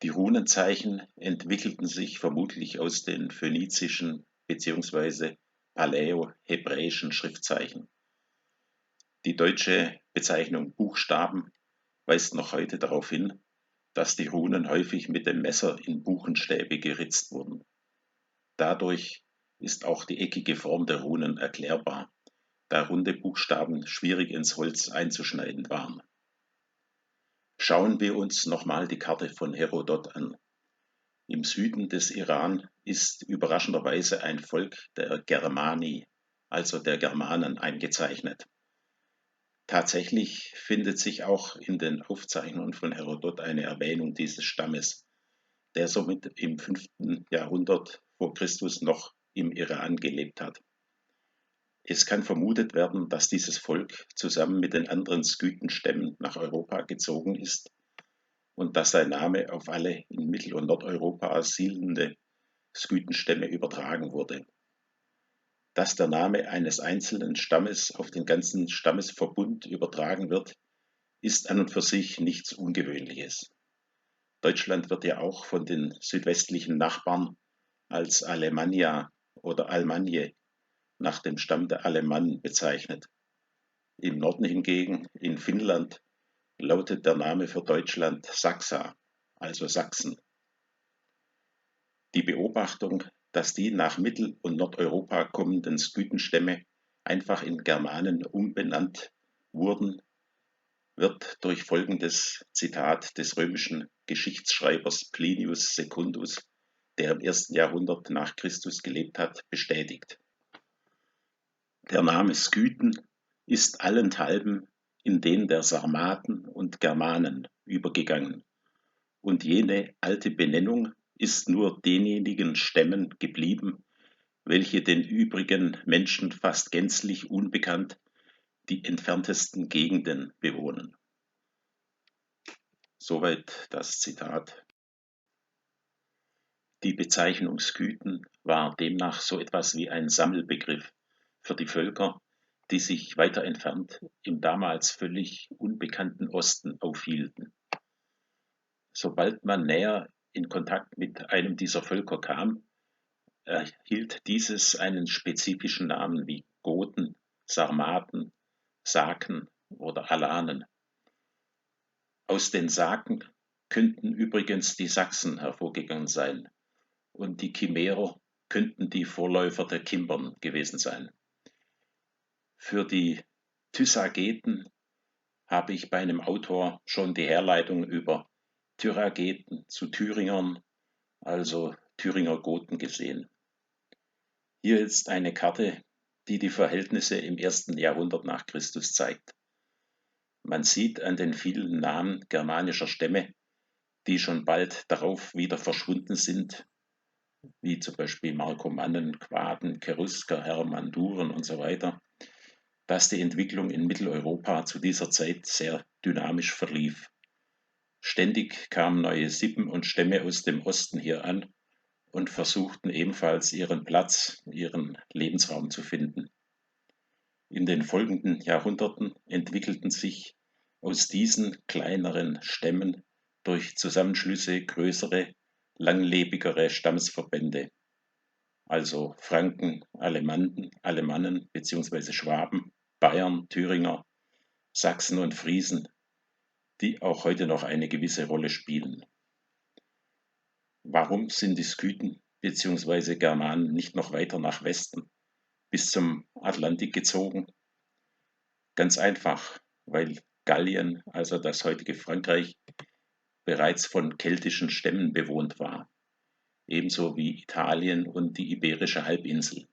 Die Runenzeichen entwickelten sich vermutlich aus den phönizischen bzw. paläo-hebräischen Schriftzeichen. Die deutsche Bezeichnung Buchstaben weist noch heute darauf hin, dass die Runen häufig mit dem Messer in Buchenstäbe geritzt wurden. Dadurch ist auch die eckige Form der Runen erklärbar, da runde Buchstaben schwierig ins Holz einzuschneiden waren. Schauen wir uns nochmal die Karte von Herodot an. Im Süden des Iran ist überraschenderweise ein Volk der Germani, also der Germanen, eingezeichnet. Tatsächlich findet sich auch in den Aufzeichnungen von Herodot eine Erwähnung dieses Stammes, der somit im 5. Jahrhundert vor Christus noch im Iran gelebt hat. Es kann vermutet werden, dass dieses Volk zusammen mit den anderen Skythenstämmen nach Europa gezogen ist und dass sein Name auf alle in Mittel- und Nordeuropa siedelnde Skythenstämme übertragen wurde. Dass der Name eines einzelnen Stammes auf den ganzen Stammesverbund übertragen wird, ist an und für sich nichts Ungewöhnliches. Deutschland wird ja auch von den südwestlichen Nachbarn als Alemannia oder Almagne nach dem Stamm der Alemannen bezeichnet. Im Norden hingegen, in Finnland, lautet der Name für Deutschland Saxa, also Sachsen. Die Beobachtung, dass die nach Mittel- und Nordeuropa kommenden Skythenstämme einfach in Germanen umbenannt wurden, wird durch folgendes Zitat des römischen Geschichtsschreibers Plinius Secundus, der im 1. Jahrhundert nach Christus gelebt hat, bestätigt. Der Name Skythen ist allenthalben in den der Sarmaten und Germanen übergegangen, und jene alte Benennung ist nur denjenigen Stämmen geblieben, welche den übrigen Menschen fast gänzlich unbekannt die entferntesten Gegenden bewohnen. Soweit das Zitat. Die Bezeichnung Skythen war demnach so etwas wie ein Sammelbegriff für die Völker, die sich weiter entfernt im damals völlig unbekannten Osten aufhielten. Sobald man näher in Kontakt mit einem dieser Völker kam, erhielt dieses einen spezifischen Namen wie Goten, Sarmaten, Saken oder Alanen. Aus den Saken könnten übrigens die Sachsen hervorgegangen sein und die Chimärer könnten die Vorläufer der Kimbern gewesen sein. Für die Thysageten habe ich bei einem Autor schon die Herleitung über Tyrageten zu Thüringern, also Thüringer Goten, gesehen. Hier ist eine Karte, die die Verhältnisse im 1. Jahrhundert nach Christus zeigt. Man sieht an den vielen Namen germanischer Stämme, die schon bald darauf wieder verschwunden sind, wie zum Beispiel Markomannen, Quaden, Cherusker, Hermann, Duren und so weiter, dass die Entwicklung in Mitteleuropa zu dieser Zeit sehr dynamisch verlief. Ständig kamen neue Sippen und Stämme aus dem Osten hier an und versuchten ebenfalls ihren Platz, ihren Lebensraum zu finden. In den folgenden Jahrhunderten entwickelten sich aus diesen kleineren Stämmen durch Zusammenschlüsse größere, langlebigere Stammesverbände, also Franken, Alemannen bzw. Schwaben, Bayern, Thüringer, Sachsen und Friesen, die auch heute noch eine gewisse Rolle spielen. Warum sind die Skythen bzw. Germanen nicht noch weiter nach Westen bis zum Atlantik gezogen? Ganz einfach, weil Gallien, also das heutige Frankreich, bereits von keltischen Stämmen bewohnt war, ebenso wie Italien und die Iberische Halbinsel.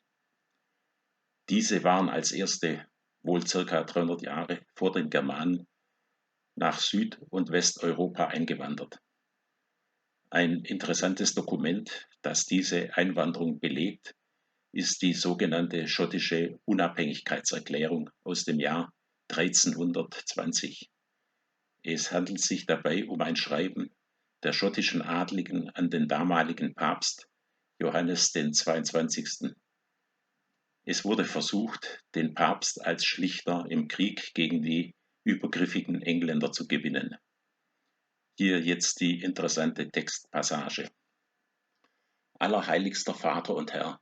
Diese waren als erste, wohl ca. 300 Jahre vor den Germanen, nach Süd- und Westeuropa eingewandert. Ein interessantes Dokument, das diese Einwanderung belegt, ist die sogenannte schottische Unabhängigkeitserklärung aus dem Jahr 1320. Es handelt sich dabei um ein Schreiben der schottischen Adligen an den damaligen Papst Johannes den 22. Es wurde versucht, den Papst als Schlichter im Krieg gegen die übergriffigen Engländer zu gewinnen. Hier jetzt die interessante Textpassage. Allerheiligster Vater und Herr,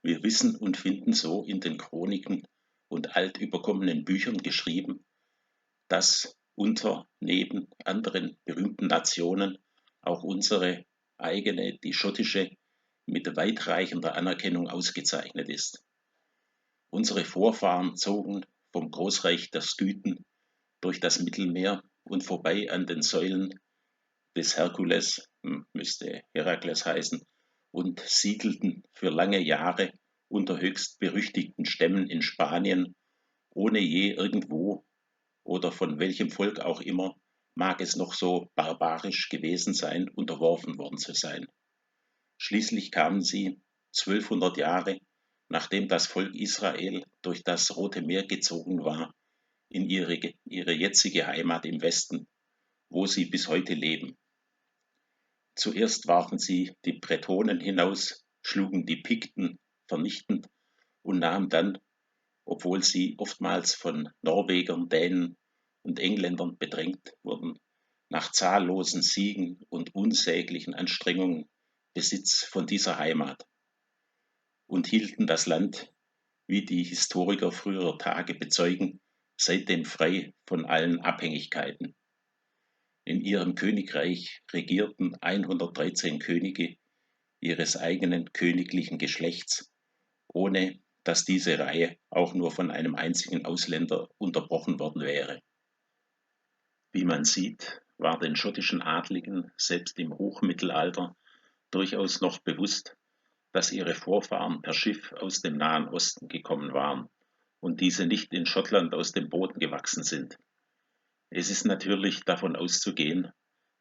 wir wissen und finden so in den Chroniken und altüberkommenen Büchern geschrieben, dass unter neben anderen berühmten Nationen auch unsere eigene, die schottische, mit weitreichender Anerkennung ausgezeichnet ist. Unsere Vorfahren zogen vom Großreich der Skythen durch das Mittelmeer und vorbei an den Säulen des Herkules, müsste Herakles heißen, und siedelten für lange Jahre unter höchst berüchtigten Stämmen in Spanien, ohne je irgendwo oder von welchem Volk auch immer, mag es noch so barbarisch gewesen sein, unterworfen worden zu sein. Schließlich kamen sie 1200 Jahre, nachdem das Volk Israel durch das Rote Meer gezogen war, in ihre jetzige Heimat im Westen, wo sie bis heute leben. Zuerst warfen sie die Bretonen hinaus, schlugen die Pikten vernichtend und nahmen dann, obwohl sie oftmals von Norwegern, Dänen und Engländern bedrängt wurden, nach zahllosen Siegen und unsäglichen Anstrengungen Besitz von dieser Heimat und hielten das Land, wie die Historiker früherer Tage bezeugen, seitdem frei von allen Abhängigkeiten. In ihrem Königreich regierten 113 Könige ihres eigenen königlichen Geschlechts, ohne dass diese Reihe auch nur von einem einzigen Ausländer unterbrochen worden wäre. Wie man sieht, war den schottischen Adligen selbst im Hochmittelalter durchaus noch bewusst, dass ihre Vorfahren per Schiff aus dem Nahen Osten gekommen waren und diese nicht in Schottland aus dem Boden gewachsen sind. Es ist natürlich davon auszugehen,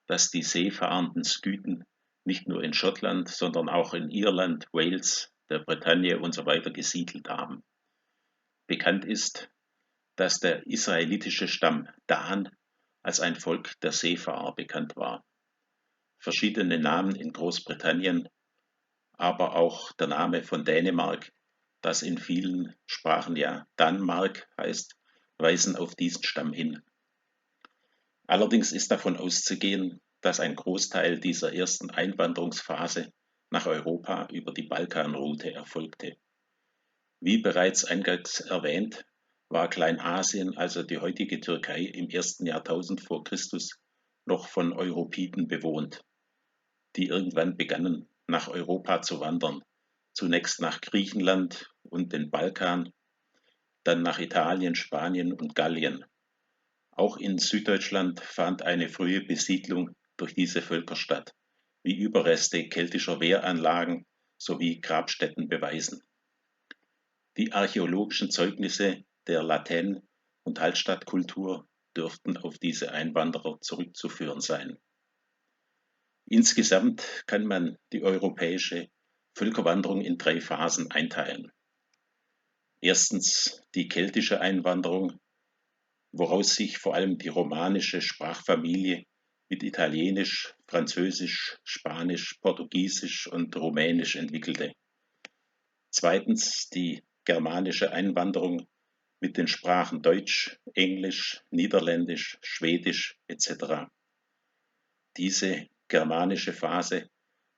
dass die seefahrenden Skythen nicht nur in Schottland, sondern auch in Irland, Wales, der Bretagne usw. Gesiedelt haben. Bekannt ist, dass der israelitische Stamm Dan als ein Volk der Seefahrer bekannt war. Verschiedene Namen in Großbritannien, aber auch der Name von Dänemark, das in vielen Sprachen ja Danmark heißt, weisen auf diesen Stamm hin. Allerdings ist davon auszugehen, dass ein Großteil dieser ersten Einwanderungsphase nach Europa über die Balkanroute erfolgte. Wie bereits eingangs erwähnt, war Kleinasien, also die heutige Türkei, im 1. Jahrtausend vor Christus noch von Europiden bewohnt, die irgendwann begannen, nach Europa zu wandern. Zunächst nach Griechenland und den Balkan, dann nach Italien, Spanien und Gallien. Auch in Süddeutschland fand eine frühe Besiedlung durch diese Völker statt, wie Überreste keltischer Wehranlagen sowie Grabstätten beweisen. Die archäologischen Zeugnisse der Latein- und Hallstattkultur dürften auf diese Einwanderer zurückzuführen sein. Insgesamt kann man die europäische Völkerwanderung in 3 Phasen einteilen. Erstens die keltische Einwanderung, woraus sich vor allem die romanische Sprachfamilie mit Italienisch, Französisch, Spanisch, Portugiesisch und Rumänisch entwickelte. Zweitens die germanische Einwanderung mit den Sprachen Deutsch, Englisch, Niederländisch, Schwedisch etc. Diese germanische Phase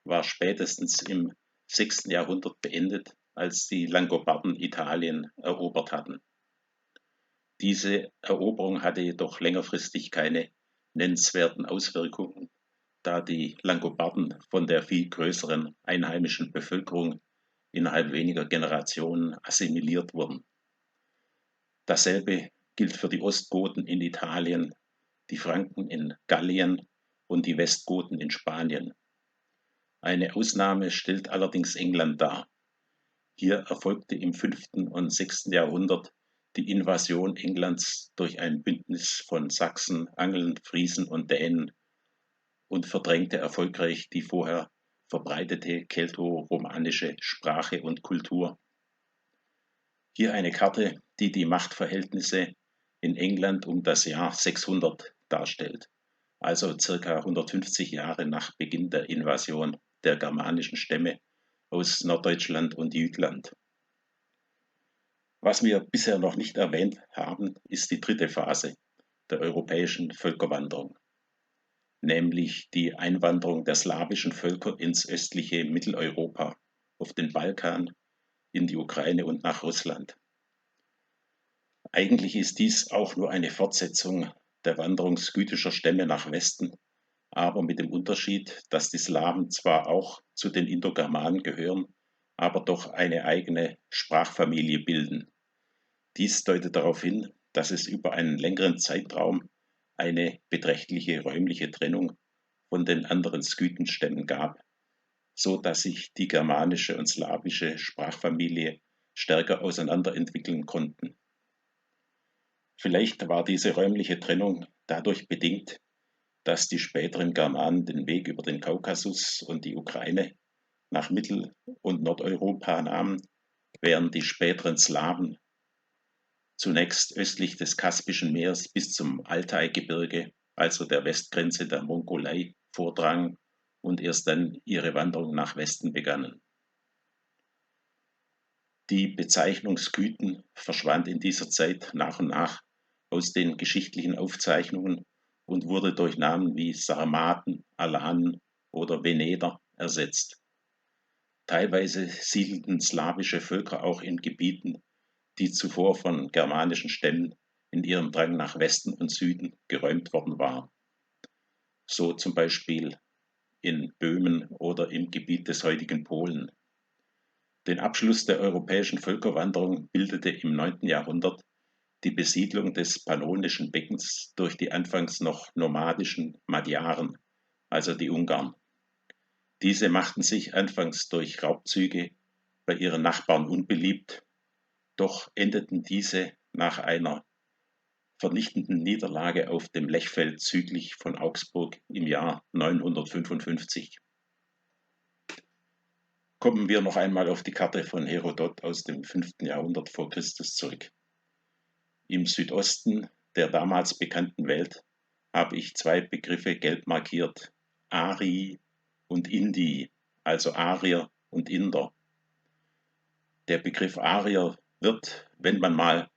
war spätestens im 6. Jahrhundert beendet, als die Langobarden Italien erobert hatten. Diese Eroberung hatte jedoch längerfristig keine nennenswerten Auswirkungen, da die Langobarden von der viel größeren einheimischen Bevölkerung innerhalb weniger Generationen assimiliert wurden. Dasselbe gilt für die Ostgoten in Italien, die Franken in Gallien und die Westgoten in Spanien. Eine Ausnahme stellt allerdings England dar. Hier erfolgte im 5. und 6. Jahrhundert die Invasion Englands durch ein Bündnis von Sachsen, Angeln, Friesen und Dänen und verdrängte erfolgreich die vorher verbreitete kelto-romanische Sprache und Kultur. Hier eine Karte, die die Machtverhältnisse in England um das Jahr 600 darstellt, also circa 150 Jahre nach Beginn der Invasion der germanischen Stämme aus Norddeutschland und Jütland. Was wir bisher noch nicht erwähnt haben, ist die 3. Phase der europäischen Völkerwanderung, nämlich die Einwanderung der slawischen Völker ins östliche Mitteleuropa, auf den Balkan, in die Ukraine und nach Russland. Eigentlich ist dies auch nur eine Fortsetzung der Wanderung skythischer Stämme nach Westen, aber mit dem Unterschied, dass die Slawen zwar auch zu den Indogermanen gehören, aber doch eine eigene Sprachfamilie bilden. Dies deutet darauf hin, dass es über einen längeren Zeitraum eine beträchtliche räumliche Trennung von den anderen Skythenstämmen gab, so dass sich die germanische und slawische Sprachfamilie stärker auseinanderentwickeln konnten. Vielleicht war diese räumliche Trennung dadurch bedingt, dass die späteren Germanen den Weg über den Kaukasus und die Ukraine nach Mittel- und Nordeuropa nahmen, während die späteren Slawen zunächst östlich des Kaspischen Meeres bis zum Altaigebirge, also der Westgrenze der Mongolei, vordrangen und erst dann ihre Wanderung nach Westen begannen. Die Bezeichnung Skythen verschwand in dieser Zeit nach und nach aus den geschichtlichen Aufzeichnungen und wurde durch Namen wie Sarmaten, Alanen oder Veneder ersetzt. Teilweise siedelten slawische Völker auch in Gebieten, die zuvor von germanischen Stämmen in ihrem Drang nach Westen und Süden geräumt worden waren, so zum Beispiel in Böhmen oder im Gebiet des heutigen Polen. Den Abschluss der europäischen Völkerwanderung bildete im 9. Jahrhundert die Besiedlung des Pannonischen Beckens durch die anfangs noch nomadischen Magyaren, also die Ungarn. Diese machten sich anfangs durch Raubzüge bei ihren Nachbarn unbeliebt, doch endeten diese nach einer vernichtenden Niederlage auf dem Lechfeld südlich von Augsburg im Jahr 955. Kommen wir noch einmal auf die Karte von Herodot aus dem 5. Jahrhundert vor Christus zurück. Im Südosten der damals bekannten Welt habe ich 2 Begriffe gelb markiert: Ari und Indi, also Arier und Inder. Der Begriff Arier wird, wenn man mal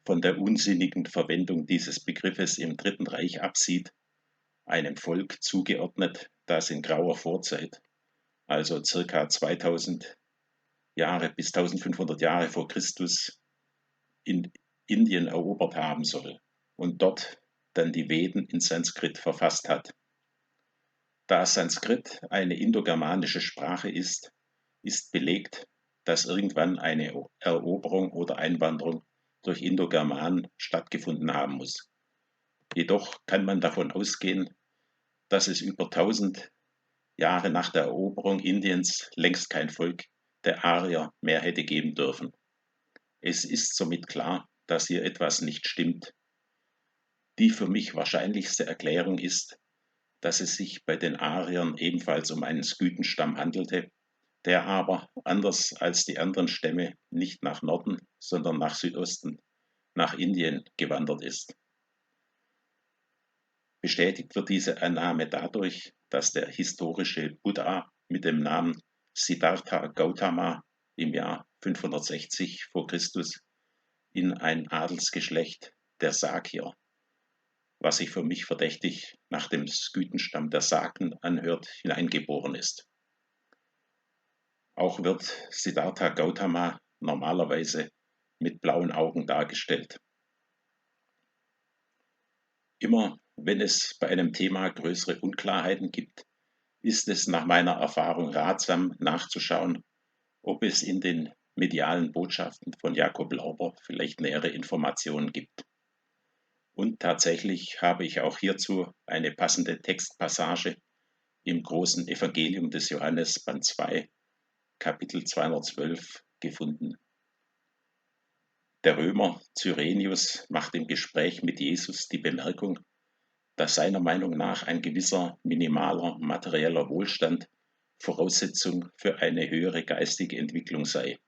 von der unsinnigen Verwendung dieses Begriffes im Dritten Reich absieht, einem Volk zugeordnet, das in grauer Vorzeit, also circa 2000 Jahre bis 1500 Jahre vor Christus, in Indien erobert haben soll und dort dann die Veden in Sanskrit verfasst hat. Da Sanskrit eine indogermanische Sprache ist, ist belegt, dass irgendwann eine Eroberung oder Einwanderung durch Indogermanen stattgefunden haben muss. Jedoch kann man davon ausgehen, dass es über 1000 Jahre nach der Eroberung Indiens längst kein Volk der Arier mehr hätte geben dürfen. Es ist somit klar, dass hier etwas nicht stimmt. Die für mich wahrscheinlichste Erklärung ist, dass es sich bei den Ariern ebenfalls um einen Skythenstamm handelte, der aber, anders als die anderen Stämme, nicht nach Norden, sondern nach Südosten, nach Indien gewandert ist. Bestätigt wird diese Annahme dadurch, dass der historische Buddha mit dem Namen Siddhartha Gautama im Jahr 560 vor Christus in ein Adelsgeschlecht der Sakyer, was sich für mich verdächtig nach dem Skythenstamm der Saken anhört, hineingeboren ist. Auch wird Siddhartha Gautama normalerweise mit blauen Augen dargestellt. Immer wenn es bei einem Thema größere Unklarheiten gibt, ist es nach meiner Erfahrung ratsam nachzuschauen, ob es in den medialen Botschaften von Jakob Lauber vielleicht nähere Informationen gibt. Und tatsächlich habe ich auch hierzu eine passende Textpassage im großen Evangelium des Johannes, Band 2, Kapitel 212 gefunden. Der Römer Cyrenius macht im Gespräch mit Jesus die Bemerkung, dass seiner Meinung nach ein gewisser minimaler materieller Wohlstand Voraussetzung für eine höhere geistige Entwicklung sei.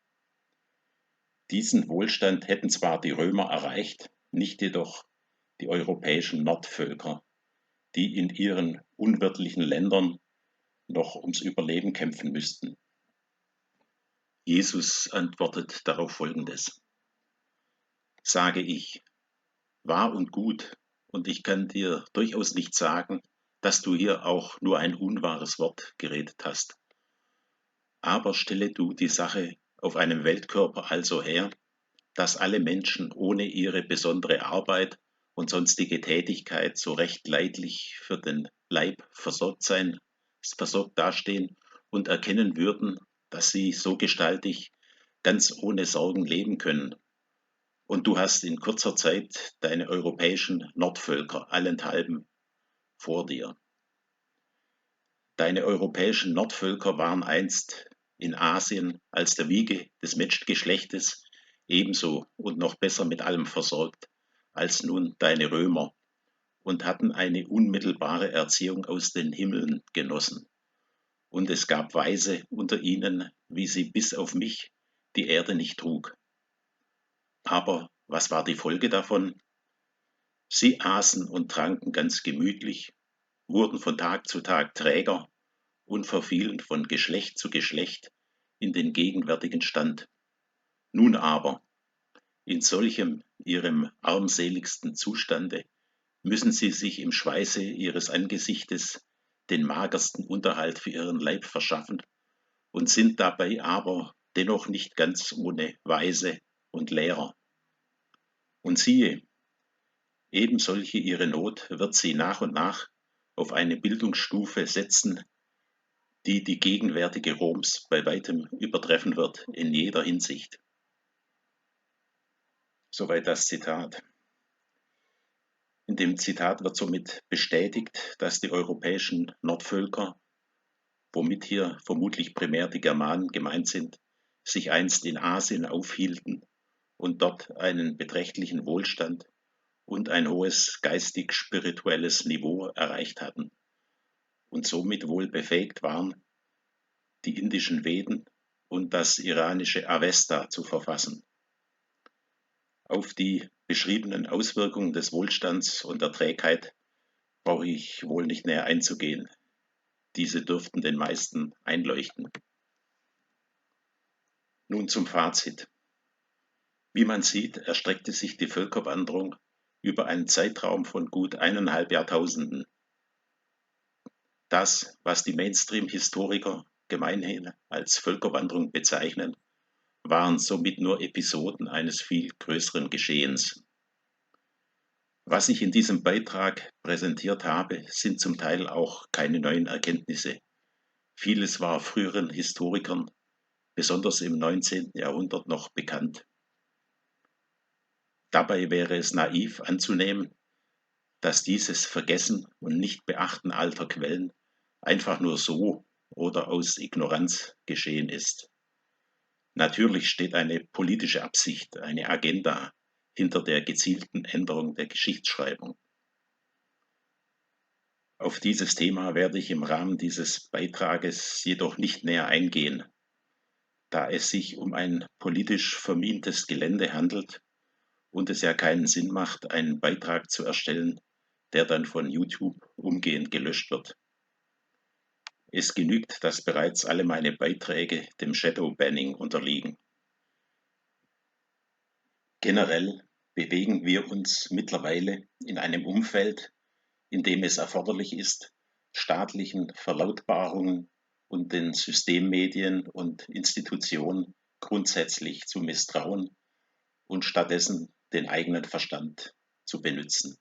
Diesen Wohlstand hätten zwar die Römer erreicht, nicht jedoch die europäischen Nordvölker, die in ihren unwirtlichen Ländern noch ums Überleben kämpfen müssten. Jesus antwortet darauf Folgendes: Sage ich, wahr und gut, und ich kann dir durchaus nicht sagen, dass du hier auch nur ein unwahres Wort geredet hast. Aber stelle du die Sache auf einem Weltkörper also her, dass alle Menschen ohne ihre besondere Arbeit und sonstige Tätigkeit so recht leidlich für den Leib versorgt dastehen und erkennen würden, dass sie so gestaltig ganz ohne Sorgen leben können. Und du hast in kurzer Zeit deine europäischen Nordvölker allenthalben vor dir. Deine europäischen Nordvölker waren einst in Asien als der Wiege des Menschengeschlechtes ebenso und noch besser mit allem versorgt als nun deine Römer und hatten eine unmittelbare Erziehung aus den Himmeln genossen. Und es gab Weise unter ihnen, wie sie bis auf mich die Erde nicht trug. Aber was war die Folge davon? Sie aßen und tranken ganz gemütlich, wurden von Tag zu Tag träger und verfielen von Geschlecht zu Geschlecht in den gegenwärtigen Stand. Nun aber, in solchem ihrem armseligsten Zustande, müssen sie sich im Schweiße ihres Angesichtes den magersten Unterhalt für ihren Leib verschaffen und sind dabei aber dennoch nicht ganz ohne Weise und Lehrer. Und siehe, eben solche ihre Not wird sie nach und nach auf eine Bildungsstufe setzen, die die gegenwärtige Roms bei weitem übertreffen wird in jeder Hinsicht. Soweit das Zitat. In dem Zitat wird somit bestätigt, dass die europäischen Nordvölker, womit hier vermutlich primär die Germanen gemeint sind, sich einst in Asien aufhielten und dort einen beträchtlichen Wohlstand und ein hohes geistig-spirituelles Niveau erreicht hatten und somit wohl befähigt waren, die indischen Veden und das iranische Avesta zu verfassen. Auf die beschriebenen Auswirkungen des Wohlstands und der Trägheit brauche ich wohl nicht näher einzugehen. Diese dürften den meisten einleuchten. Nun zum Fazit. Wie man sieht, erstreckte sich die Völkerwanderung über einen Zeitraum von gut 1,5 Jahrtausenden. Das, was die Mainstream-Historiker gemeinhin als Völkerwanderung bezeichnen, waren somit nur Episoden eines viel größeren Geschehens. Was ich in diesem Beitrag präsentiert habe, sind zum Teil auch keine neuen Erkenntnisse. Vieles war früheren Historikern, besonders im 19. Jahrhundert, noch bekannt. Dabei wäre es naiv anzunehmen, dass dieses Vergessen und Nichtbeachten alter Quellen einfach nur so oder aus Ignoranz geschehen ist. Natürlich steht eine politische Absicht, eine Agenda hinter der gezielten Änderung der Geschichtsschreibung. Auf dieses Thema werde ich im Rahmen dieses Beitrages jedoch nicht näher eingehen, da es sich um ein politisch vermintes Gelände handelt und es ja keinen Sinn macht, einen Beitrag zu erstellen, der dann von YouTube umgehend gelöscht wird. Es genügt, dass bereits alle meine Beiträge dem Shadow-Banning unterliegen. Generell bewegen wir uns mittlerweile in einem Umfeld, in dem es erforderlich ist, staatlichen Verlautbarungen und den Systemmedien und Institutionen grundsätzlich zu misstrauen und stattdessen den eigenen Verstand zu benutzen.